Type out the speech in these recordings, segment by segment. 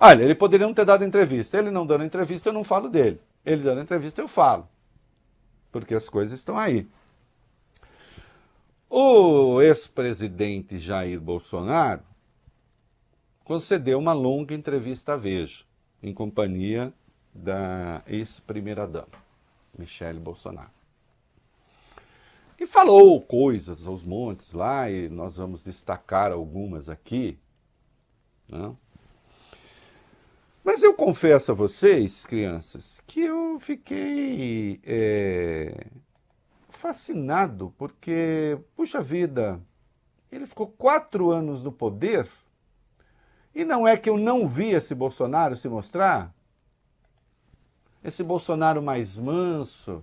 Olha, ele poderia não ter dado entrevista. Ele não dando entrevista, eu não falo dele. Ele dando entrevista, eu falo. Porque as coisas estão aí. O ex-presidente Jair Bolsonaro concedeu uma longa entrevista à Veja, em companhia da ex-primeira-dama, Michele Bolsonaro. E falou coisas aos montes lá, e nós vamos destacar algumas aqui, né? Mas eu confesso a vocês, crianças, que eu fiquei fascinado, porque, puxa vida, ele ficou 4 anos no poder, e não é que eu não vi esse Bolsonaro se mostrar? Esse Bolsonaro mais manso,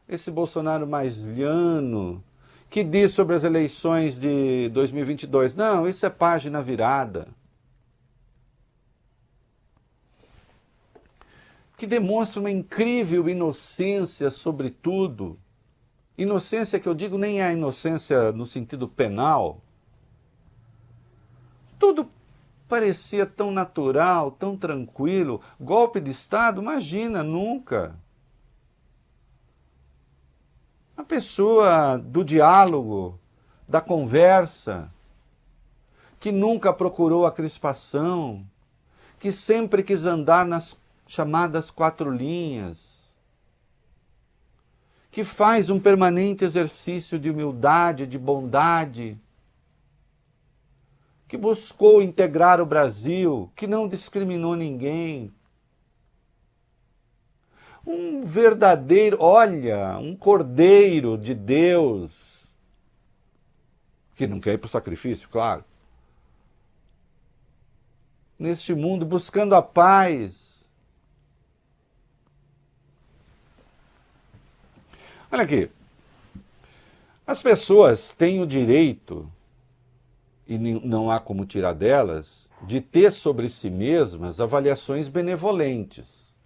esse Bolsonaro mais liano, que diz sobre as eleições de 2022, não, isso é página virada. Que demonstra uma incrível inocência sobre tudo. Inocência que eu digo nem é a inocência no sentido penal. Tudo parecia tão natural, tão tranquilo. Golpe de Estado, imagina, nunca. Uma pessoa do diálogo, da conversa, que nunca procurou a crispação, que sempre quis andar nas chamadas 4 linhas, que faz um permanente exercício de humildade, de bondade, que buscou integrar o Brasil, que não discriminou ninguém. Um verdadeiro, olha, um cordeiro de Deus, que não quer ir para o sacrifício, claro. Neste mundo, buscando a paz. Olha aqui, as pessoas têm o direito, e não há como tirar delas, de ter sobre si mesmas avaliações benevolentes.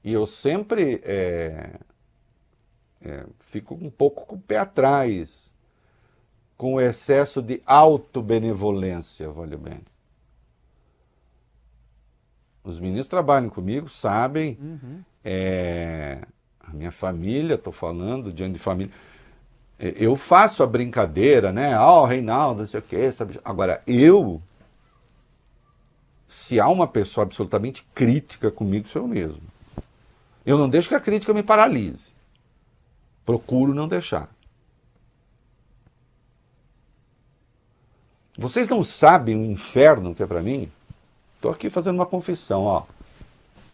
E eu sempre fico um pouco com o pé atrás com o excesso de autobenevolência, olha bem. Os meninos trabalham comigo, sabem, a minha família, estou falando, diante de família, eu faço a brincadeira, né? Reinaldo, não sei o quê, sabe? Agora, se há uma pessoa absolutamente crítica comigo, sou eu mesmo. Eu não deixo que a crítica me paralise. Procuro não deixar. Vocês não sabem o inferno que é para mim? Estou aqui fazendo uma confissão, ó.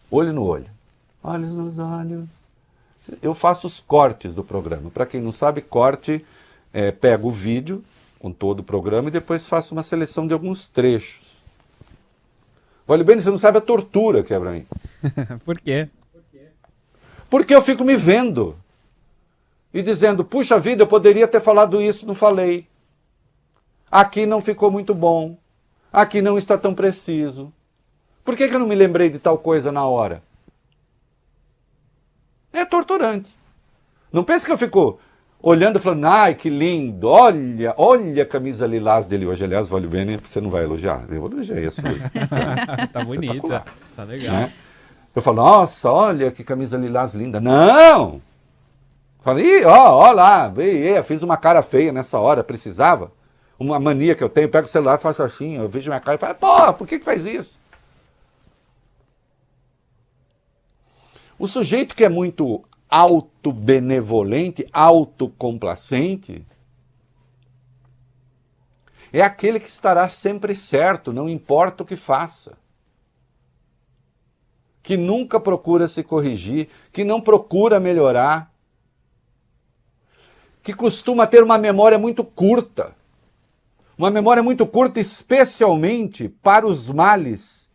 Olho no olho. Olhos nos olhos. Eu faço os cortes do programa. Para quem não sabe, corte, pego o vídeo com todo o programa e depois faço uma seleção de alguns trechos. Vale bem, você não sabe a tortura que é para mim. Por quê? Porque eu fico me vendo e dizendo, puxa vida, eu poderia ter falado isso, não falei. Aqui não ficou muito bom. Aqui não está tão preciso. Por que eu não me lembrei de tal coisa na hora? É torturante. Não pense que eu fico olhando e falando, ai, que lindo, olha a camisa lilás dele hoje. Aliás, vale bem, você não vai elogiar. Eu elogiei a sua. Tá bonita, tá legal. Né? Eu falo, nossa, olha que camisa lilás linda. Não! Falei, ó lá, fiz uma cara feia nessa hora, precisava. Uma mania que eu tenho, pego o celular, faço assim, eu vejo minha cara e falo, porra, por que faz isso? O sujeito que é muito autobenevolente, autocomplacente, é aquele que estará sempre certo, não importa o que faça. Que nunca procura se corrigir, que não procura melhorar, que costuma ter uma memória muito curta. Uma memória muito curta, especialmente para os males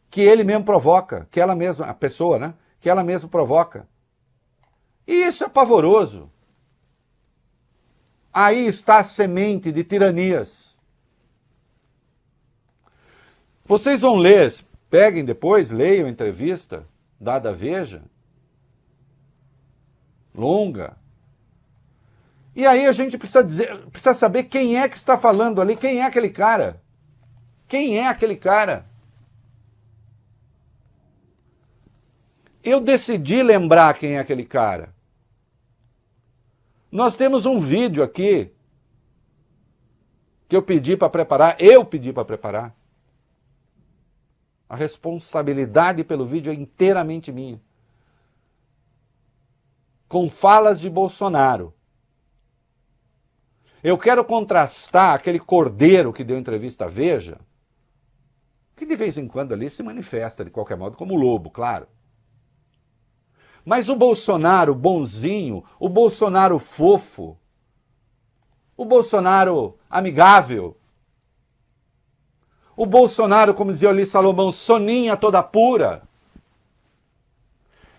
que ele mesmo provoca, que ela mesma, a pessoa, né? Que ela mesma provoca. E isso é pavoroso. Aí está a semente de tiranias. Vocês vão ler, peguem depois, leiam a entrevista dada à Veja. Longa. E aí a gente precisa saber quem é que está falando ali, quem é aquele cara. Quem é aquele cara? Eu decidi lembrar quem é aquele cara. Nós temos um vídeo aqui que eu pedi para preparar, A responsabilidade pelo vídeo é inteiramente minha. Com falas de Bolsonaro. Eu quero contrastar aquele cordeiro que deu entrevista à Veja, que de vez em quando ali se manifesta, de qualquer modo, como lobo, claro. Mas o Bolsonaro bonzinho, o Bolsonaro fofo, o Bolsonaro amigável, o Bolsonaro, como dizia Euli Salomão, soninha toda pura.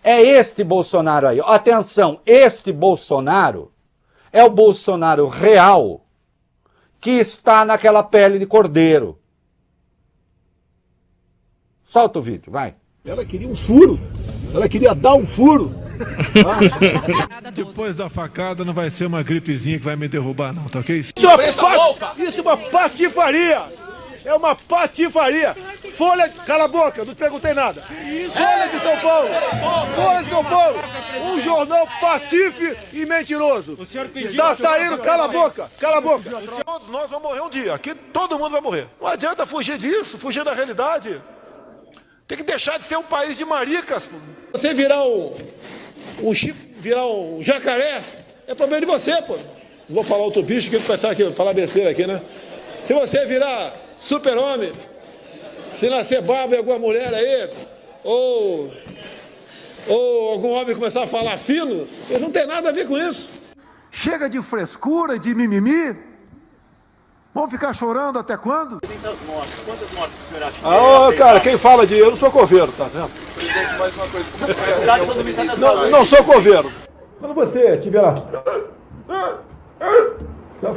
É este Bolsonaro aí. Atenção, este Bolsonaro é o Bolsonaro real que está naquela pele de cordeiro. Solta o vídeo, vai. Ela queria um furo. Ela queria dar um furo. Depois da facada não vai ser uma gripezinha que vai me derrubar não, tá ok? Isso é uma patifaria. É uma patifaria. Folha... Cala a boca, não te perguntei nada. Folha de São Paulo. Folha de São Paulo. Um jornal patife e mentiroso. Tá saindo, cala a boca. Cala a boca. Todos nós vamos morrer um dia. Aqui todo mundo vai morrer. Não adianta fugir disso, fugir da realidade. Tem que deixar de ser um país de maricas. Você virar um jacaré, é problema de você, pô. Não vou falar outro bicho que ele pensar aqui, falar besteira aqui, né? Se você virar super-homem, se nascer barba em alguma mulher aí, ou algum homem começar a falar fino, eles não tem nada a ver com isso. Chega de frescura, de mimimi. Vão ficar chorando até quando? Quantas mortes o senhor acha que Cara, quem fala de eu não sou coveiro, tá vendo? Presidente, mais uma coisa. Como Não sou coveiro. Quando você tiver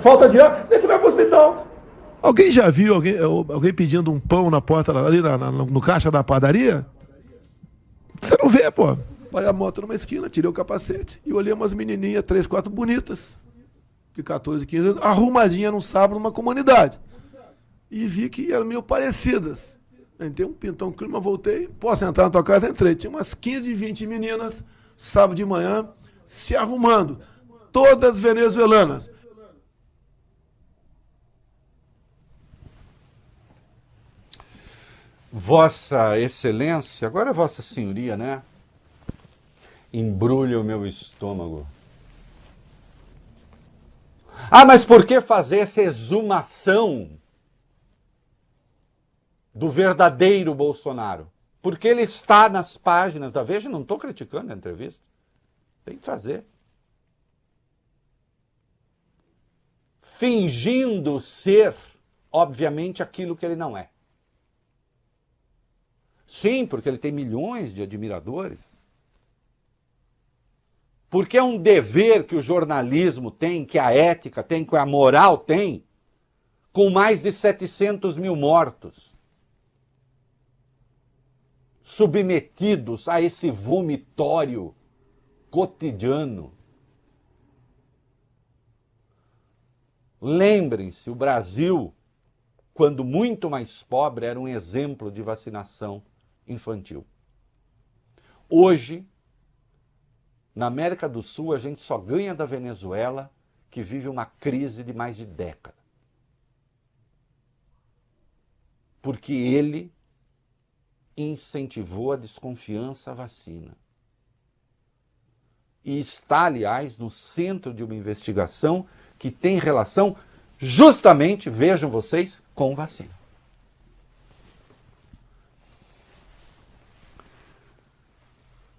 falta de ar, você vai pro hospital. Alguém já viu alguém pedindo um pão na porta, ali no caixa da padaria? Você não vê, pô. Parei a moto numa esquina, tirei o capacete e olhei umas menininhas, 3, 4 bonitas, de 14, 15 anos, arrumadinha num sábado numa comunidade. E vi que eram meio parecidas. Entrei um pintão clima, voltei, posso entrar na tua casa? Entrei. Tinha umas 15, 20 meninas, sábado de manhã, se arrumando. Todas venezuelanas. Vossa Excelência, agora é Vossa Senhoria, né? Embrulha o meu estômago. Ah, mas por que fazer essa exumação do verdadeiro Bolsonaro? Porque ele está nas páginas da Veja, não estou criticando a entrevista. Tem que fazer. Fingindo ser, obviamente, aquilo que ele não é. Sim, porque ele tem milhões de admiradores. Porque é um dever que o jornalismo tem, que a ética tem, que a moral tem, com mais de 700 mil mortos, submetidos a esse vomitório cotidiano. Lembrem-se, o Brasil, quando muito mais pobre, era um exemplo de vacinação infantil. Hoje, na América do Sul, a gente só ganha da Venezuela, que vive uma crise de mais de década. Porque ele incentivou a desconfiança à vacina. E está, aliás, no centro de uma investigação que tem relação justamente, vejam vocês, com vacina.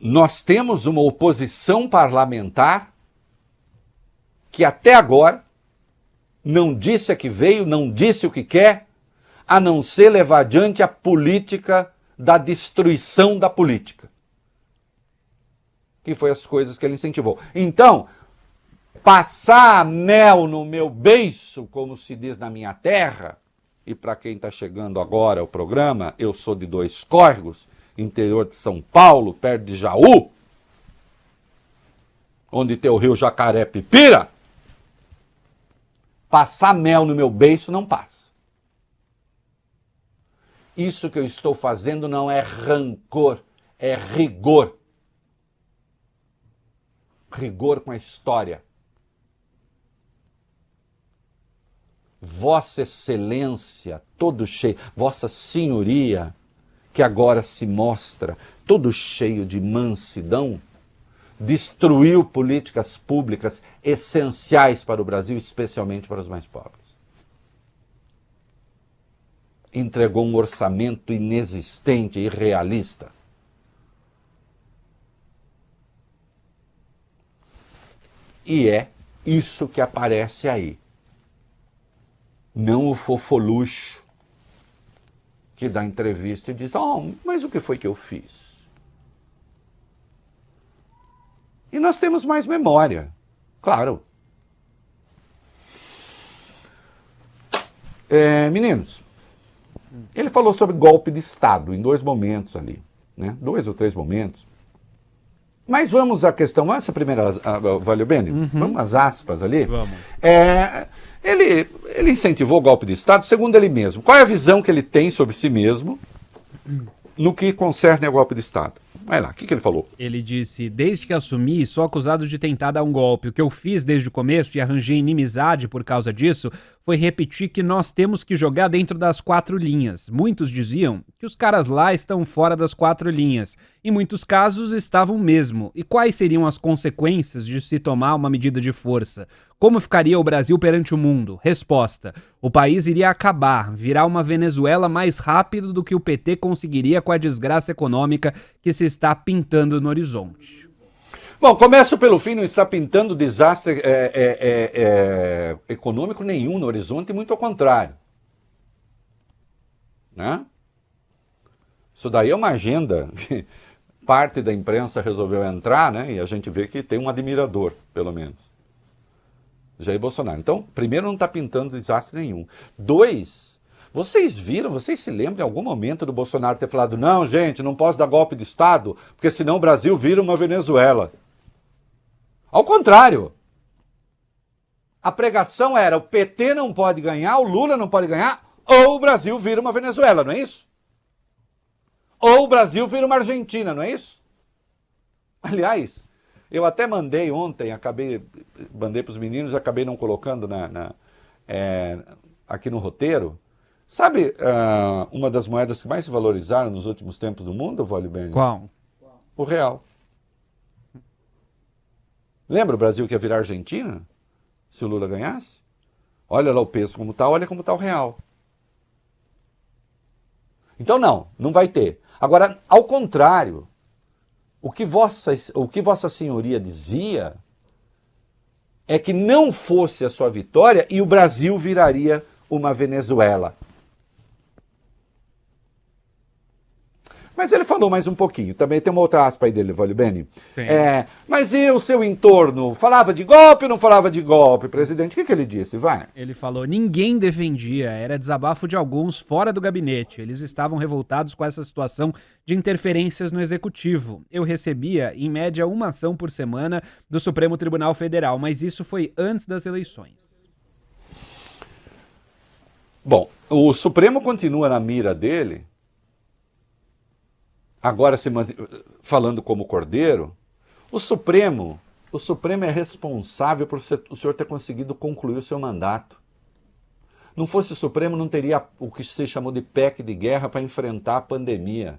Nós temos uma oposição parlamentar que até agora não disse a que veio, não disse o que quer, a não ser levar adiante a política da destruição da política. Que foi as coisas que ele incentivou. Então, passar mel no meu beiço, como se diz na minha terra, e para quem está chegando agora ao programa, eu sou de Dois Córregos, interior de São Paulo, perto de Jaú, onde tem o rio Jacaré-Pipira, passar mel no meu beiço não passa. Isso que eu estou fazendo não é rancor, é rigor. Rigor com a história. Vossa Excelência, todo cheio, Vossa Senhoria, que agora se mostra todo cheio de mansidão, destruiu políticas públicas essenciais para o Brasil, especialmente para os mais pobres. Entregou um orçamento inexistente, irrealista. E é isso que aparece aí. Não o fofolucho que dá entrevista e diz, mas o que foi que eu fiz? E nós temos mais memória, claro. Meninos, ele falou sobre golpe de Estado em 2 momentos ali, né? 2 ou 3 momentos. Mas vamos à questão, essa primeira, valeu bem? Vamos às aspas ali. Vamos. Ele incentivou o golpe de Estado, segundo ele mesmo. Qual é a visão que ele tem sobre si mesmo no que concerne ao golpe de Estado? Vai lá, o que ele falou? Ele disse, desde que assumi, sou acusado de tentar dar um golpe. O que eu fiz desde o começo e arranjei inimizade por causa disso foi repetir que nós temos que jogar dentro das 4 linhas. Muitos diziam que os caras lá estão fora das 4 linhas. Em muitos casos estavam mesmo. E quais seriam as consequências de se tomar uma medida de força? Como ficaria o Brasil perante o mundo? Resposta: o país iria acabar, virar uma Venezuela mais rápido do que o PT conseguiria com a desgraça econômica que se está pintando no horizonte. Bom, começo pelo fim, não está pintando desastre econômico nenhum no horizonte, muito ao contrário. Né? Isso daí é uma agenda que parte da imprensa resolveu entrar, né? E a gente vê que tem um admirador, pelo menos. Jair Bolsonaro. Então, primeiro, não está pintando desastre nenhum. 2, vocês se lembram em algum momento do Bolsonaro ter falado, não, gente, não posso dar golpe de Estado, porque senão o Brasil vira uma Venezuela. Ao contrário. A pregação era, o PT não pode ganhar, o Lula não pode ganhar, ou o Brasil vira uma Venezuela, não é isso? Ou o Brasil vira uma Argentina, não é isso? Aliás, eu até mandei ontem, mandei para os meninos, acabei não colocando aqui no roteiro. Sabe uma das moedas que mais se valorizaram nos últimos tempos no mundo, Vólio Bene? Qual? O real. Lembra o Brasil que ia virar Argentina? Se o Lula ganhasse? Olha lá o peso como está, olha como está o real. Então não vai ter. Agora, ao contrário, o que Vossa Senhoria dizia é que não fosse a sua vitória e o Brasil viraria uma Venezuela. Mas ele falou mais um pouquinho. Também tem uma outra aspa aí dele, Vólio Bene. Mas e o seu entorno? Falava de golpe ou não falava de golpe, presidente? O que ele disse? Vai. Ele falou, ninguém defendia, era desabafo de alguns fora do gabinete. Eles estavam revoltados com essa situação de interferências no executivo. Eu recebia, em média, 1 ação por semana do Supremo Tribunal Federal, mas isso foi antes das eleições. Bom, o Supremo continua na mira dele. Agora, falando como Cordeiro, o Supremo é responsável por o senhor ter conseguido concluir o seu mandato. Não fosse o Supremo, não teria o que se chamou de PEC de guerra para enfrentar a pandemia.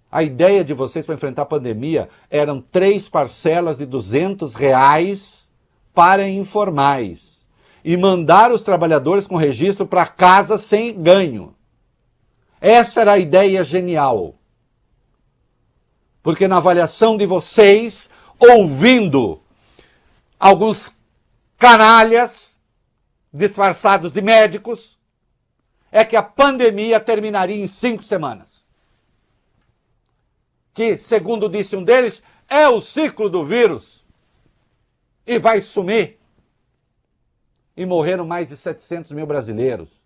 A ideia de vocês para enfrentar a pandemia eram 3 parcelas de R$200 para informais e mandar os trabalhadores com registro para casa sem ganho. Essa era a ideia genial. Porque na avaliação de vocês, ouvindo alguns canalhas disfarçados de médicos, é que a pandemia terminaria em 5 semanas. Que, segundo disse um deles, é o ciclo do vírus. E vai sumir. E morreram mais de 700 mil brasileiros.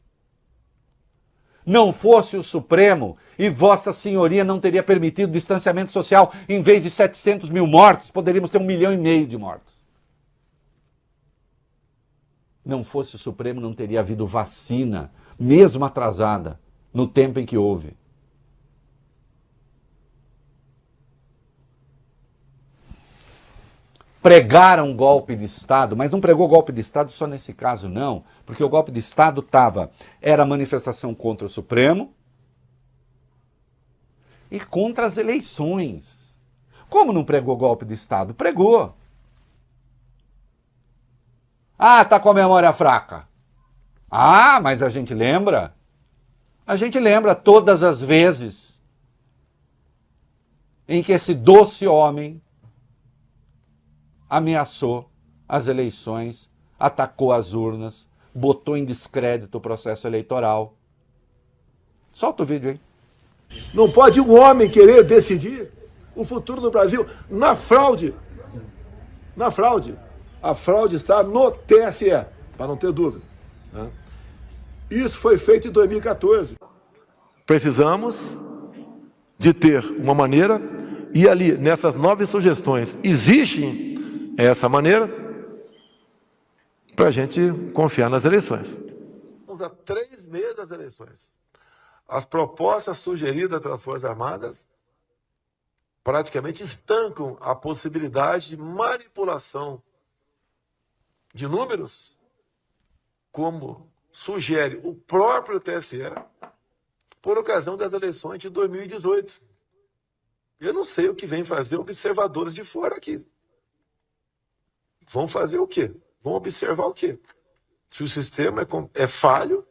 Não fosse o Supremo e Vossa Senhoria não teria permitido distanciamento social, em vez de 700 mil mortos, poderíamos ter 1,5 milhão de mortos. Não fosse o Supremo, não teria havido vacina, mesmo atrasada, no tempo em que houve. Pregaram golpe de Estado, mas não pregou golpe de Estado só nesse caso, não. Porque o golpe de Estado era manifestação contra o Supremo e contra as eleições. Como não pregou golpe de Estado? Pregou. Ah, tá com a memória fraca. Ah, mas a gente lembra. A gente lembra todas as vezes em que esse doce homem ameaçou as eleições, atacou as urnas, botou em descrédito o processo eleitoral. Solta o vídeo aí. Não pode um homem querer decidir o futuro do Brasil na fraude. Na fraude. A fraude está no TSE, para não ter dúvida. Isso foi feito em 2014. Precisamos de ter uma maneira, e ali, nessas 9 sugestões, existe essa maneira para a gente confiar nas eleições. Estamos há 3 meses das eleições. As propostas sugeridas pelas Forças Armadas praticamente estancam a possibilidade de manipulação de números, como sugere o próprio TSE, por ocasião das eleições de 2018. Eu não sei o que vem fazer observadores de fora aqui. Vão fazer o quê? Vão observar o quê? Se o sistema é falho,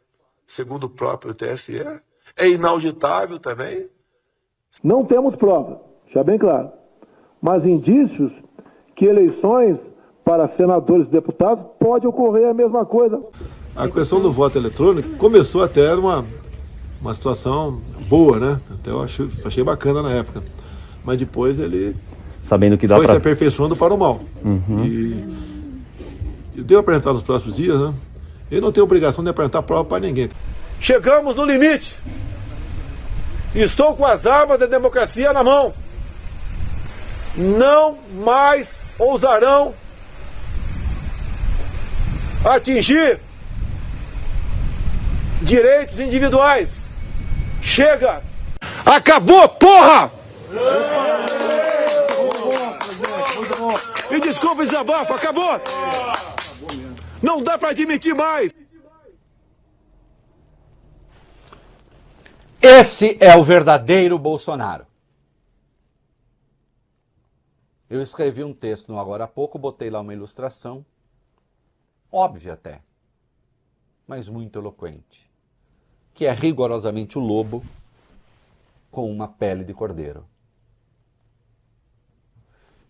segundo o próprio TSE, é inauditável também. Não temos prova, já bem claro, mas indícios que eleições para senadores e deputados pode ocorrer a mesma coisa. A questão do voto eletrônico começou até uma situação boa, né? Até eu achei bacana na época. Mas depois ele sabendo que dá foi se aperfeiçoando para o mal. E eu devo apresentar nos próximos dias, né? Eu não tenho obrigação de apresentar prova para ninguém. Chegamos no limite. Estou com as armas da democracia na mão. Não mais ousarão atingir direitos individuais. Chega! Acabou, porra! E desculpa o desabafo, acabou! Não dá para admitir mais! Esse é o verdadeiro Bolsonaro. Eu escrevi um texto no Agora há pouco, botei lá uma ilustração, óbvia até, mas muito eloquente, que é rigorosamente o lobo com uma pele de cordeiro.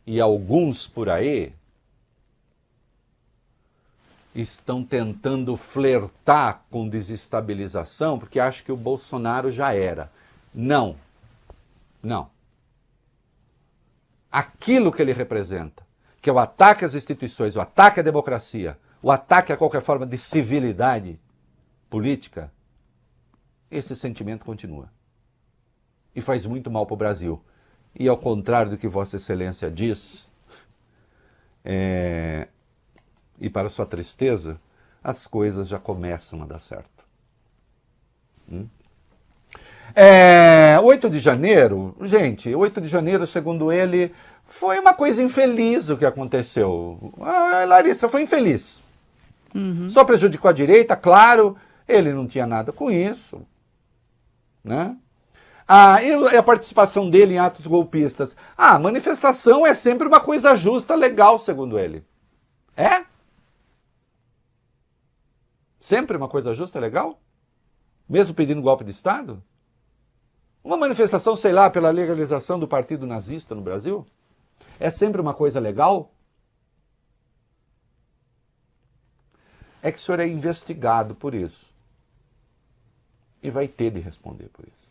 E alguns por aí estão tentando flertar com desestabilização porque acham que o Bolsonaro já era. Não. Não. Aquilo que ele representa, que é o ataque às instituições, o ataque à democracia, o ataque a qualquer forma de civilidade política, esse sentimento continua. E faz muito mal para o Brasil. E ao contrário do que Vossa Excelência diz, e para sua tristeza, as coisas já começam a dar certo. 8 de janeiro, gente, 8 de janeiro, segundo ele, foi uma coisa infeliz o que aconteceu. A Larissa foi infeliz. Só prejudicou a direita, claro, ele não tinha nada com isso, né? E a participação dele em atos golpistas. A manifestação é sempre uma coisa justa, legal, segundo ele. É? Sempre uma coisa justa, legal? Mesmo pedindo golpe de Estado? Uma manifestação, sei lá, pela legalização do partido nazista no Brasil? É sempre uma coisa legal? É que o senhor é investigado por isso. E vai ter de responder por isso.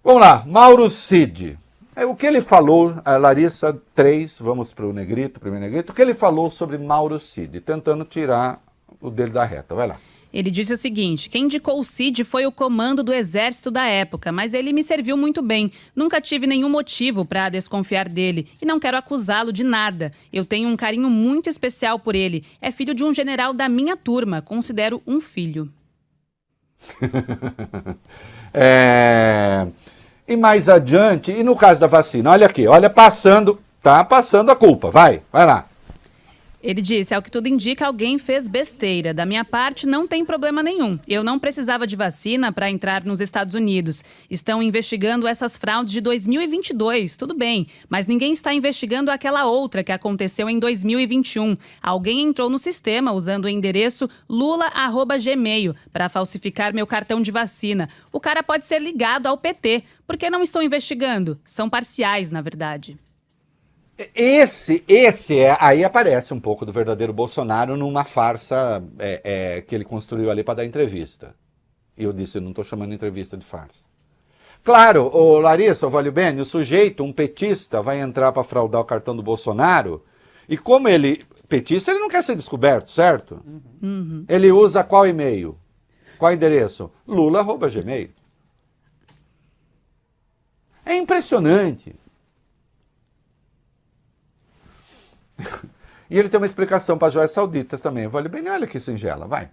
Vamos lá, Mauro Cid. O que ele falou, a Larissa 3, vamos para o Negrito, primeiro Negrito, o que ele falou sobre Mauro Cid, tentando tirar o dele da reta. Vai lá. Ele disse o seguinte: quem indicou o Cid foi o comando do exército da época, mas ele me serviu muito bem. Nunca tive nenhum motivo para desconfiar dele e não quero acusá-lo de nada. Eu tenho um carinho muito especial por ele. É filho de um general da minha turma, considero um filho. E mais adiante, e no caso da vacina, olha aqui, olha, tá passando a culpa, vai lá. Ele disse, ao que tudo indica, alguém fez besteira. Da minha parte, não tem problema nenhum. Eu não precisava de vacina para entrar nos Estados Unidos. Estão investigando essas fraudes de 2022, tudo bem. Mas ninguém está investigando aquela outra que aconteceu em 2021. Alguém entrou no sistema usando o endereço lula@gmail para falsificar meu cartão de vacina. O cara pode ser ligado ao PT. Por que não estão investigando? São parciais, na verdade. Aí aparece um pouco do verdadeiro Bolsonaro numa farsa que ele construiu ali para dar entrevista. E eu disse, eu não estou chamando entrevista de farsa. Claro, o Larissa, o Valio Bene, o sujeito, um petista, vai entrar para fraudar o cartão do Bolsonaro, e como petista, ele não quer ser descoberto, certo? Uhum. Ele usa qual e-mail? Qual endereço? lula@gmail. É impressionante. E ele tem uma explicação para as joias sauditas também. Vale bem, olha que singela, vai.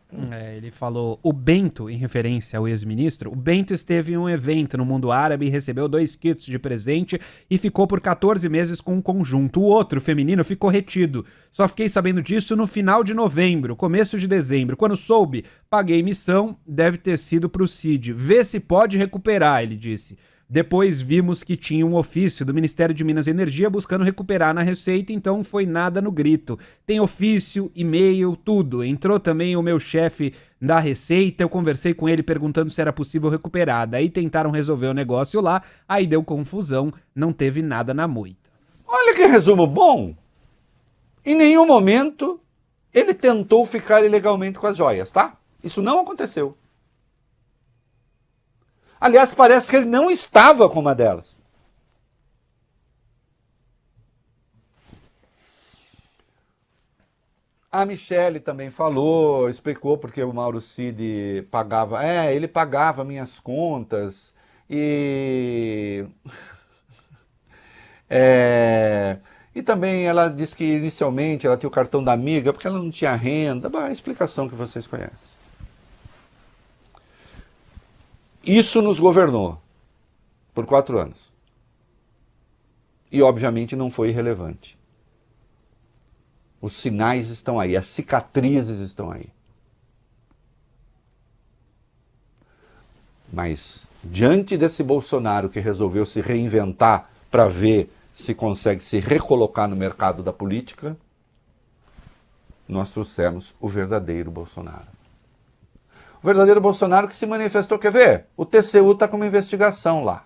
Ele falou, o Bento, em referência ao ex-ministro, o Bento esteve em um evento no mundo árabe e recebeu 2 kits de presente e ficou por 14 meses com um conjunto. O outro, feminino, ficou retido. Só fiquei sabendo disso no final de novembro, começo de dezembro. Quando soube, paguei missão, deve ter sido pro Cid. Vê se pode recuperar, ele disse. Depois vimos que tinha um ofício do Ministério de Minas e Energia buscando recuperar na Receita, então foi nada no grito. Tem ofício, e-mail, tudo. Entrou também o meu chefe da Receita, eu conversei com ele perguntando se era possível recuperar. Daí tentaram resolver o negócio lá, aí deu confusão, não teve nada na moita. Olha que resumo bom! Em nenhum momento ele tentou ficar ilegalmente com as joias, tá? Isso não aconteceu. Aliás, parece que ele não estava com uma delas. A Michele também falou, explicou porque o Mauro Cid pagava... ele pagava minhas contas e... E também ela disse que inicialmente ela tinha o cartão da amiga porque ela não tinha renda. A explicação que vocês conhecem. Isso nos governou por 4 anos. E, obviamente, não foi irrelevante. Os sinais estão aí, as cicatrizes estão aí. Mas, diante desse Bolsonaro que resolveu se reinventar para ver se consegue se recolocar no mercado da política, nós trouxemos o verdadeiro Bolsonaro. O verdadeiro Bolsonaro que se manifestou, quer ver? O TCU está com uma investigação lá.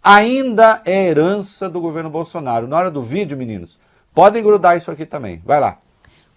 Ainda é herança do governo Bolsonaro. Na hora do vídeo, meninos, podem grudar isso aqui também. Vai lá.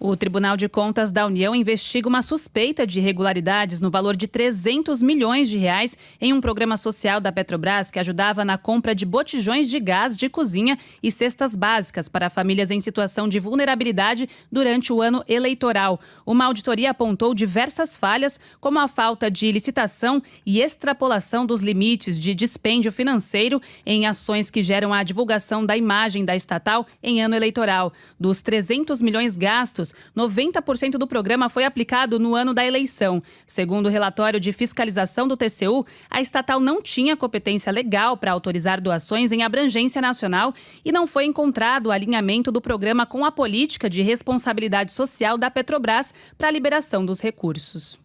O Tribunal de Contas da União investiga uma suspeita de irregularidades no valor de 300 milhões de reais em um programa social da Petrobras que ajudava na compra de botijões de gás de cozinha e cestas básicas para famílias em situação de vulnerabilidade durante o ano eleitoral. Uma auditoria apontou diversas falhas, como a falta de licitação e extrapolação dos limites de dispêndio financeiro em ações que geram a divulgação da imagem da estatal em ano eleitoral. Dos 300 milhões gastos, 90% do programa foi aplicado no ano da eleição. Segundo o relatório de fiscalização do TCU, a estatal não tinha competência legal para autorizar doações em abrangência nacional e não foi encontrado o alinhamento do programa com a política de responsabilidade social da Petrobras para a liberação dos recursos.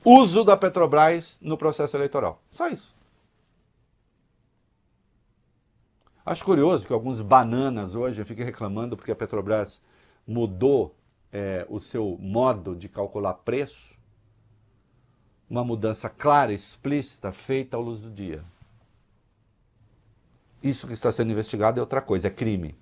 Uso da Petrobras no processo eleitoral. Só isso. Acho curioso que alguns bananas hoje fiquem reclamando porque a Petrobras mudou o seu modo de calcular preço. Uma mudança clara, explícita, feita à luz do dia. Isso que está sendo investigado é outra coisa, é crime.